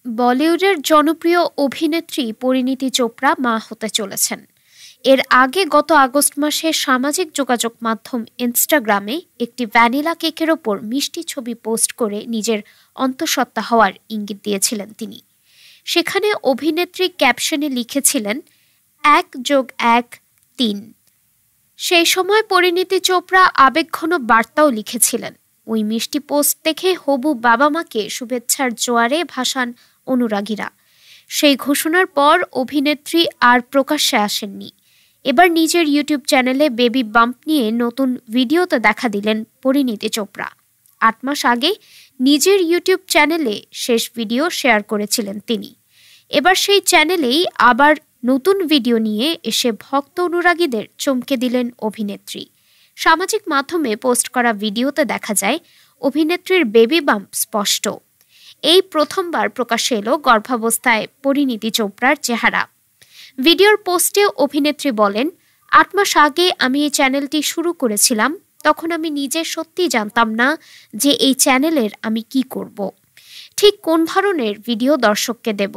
বলিউডের জনপ্রিয় অভিনেত্রী পরিণীতি চোপড়া মা হতে চলেছেন। এর আগে গত আগস্ট মাসে সামাজিক যোগাযোগ মাধ্যম ইনস্টাগ্রামে একটি ভ্যানিলা কেকের ওপর মিষ্টি ছবি পোস্ট করে নিজের অন্তঃসত্ত্বা হওয়ার ইঙ্গিত দিয়েছিলেন তিনি। সেখানে অভিনেত্রী ক্যাপশনে লিখেছিলেন 1+1=3। সেই সময় পরিণীতি চোপড়া আবেগঘন বার্তাও লিখেছিলেন। ওই মিষ্টি পোস্ট দেখে হবু বাবা মাকে শুভেচ্ছার জোয়ারে ভাসান অনুরাগীরা। সেই ঘোষণার পর অভিনেত্রী আর প্রকাশ্যে আসেননি। এবার নিজের ইউটিউব চ্যানেলে বেবি বাম্প নিয়ে নতুন ভিডিওতে দেখা দিলেন পরিণীতি চোপড়া। 8 মাস আগে নিজের ইউটিউব চ্যানেলে শেষ ভিডিও শেয়ার করেছিলেন তিনি। এবার সেই চ্যানেলেই আবার নতুন ভিডিও নিয়ে এসে ভক্ত অনুরাগীদের চমকে দিলেন অভিনেত্রী। সামাজিক মাধ্যমে পোস্ট করা ভিডিওতে দেখা যায় অভিনেত্রীর বেবি বাম্প স্পষ্ট। এই প্রথমবার প্রকাশ্যে এলো গর্ভাবস্থায় পরিণীতি চোপড়ার চেহারা। ভিডিওর পোস্টে অভিনেত্রী বলেন, 8 মাস আগে আমি এই চ্যানেলটি শুরু করেছিলাম। তখন আমি নিজে সত্যিই জানতাম না যে এই চ্যানেলের আমি কি করব, ঠিক কোন ধরনের ভিডিও দর্শককে দেব।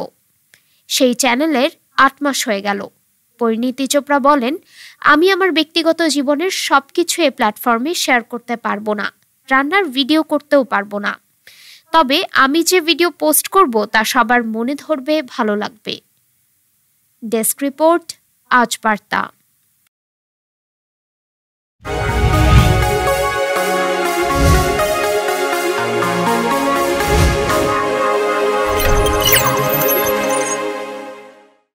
সেই চ্যানেলের 8 মাস হয়ে গেল। পরিণীতি চোপড়া বলেন, আমি আমার ব্যক্তিগত জীবনের সবকিছু এই প্ল্যাটফর্মে শেয়ার করতে পারবো না, রান্নার ভিডিও করতেও পারবো না। তবে আমি যে ভিডিও পোস্ট করব তা সবার মনে ধরবে, ভালো লাগবে। ডেস্ক রিপোর্ট, আজ বার্তা।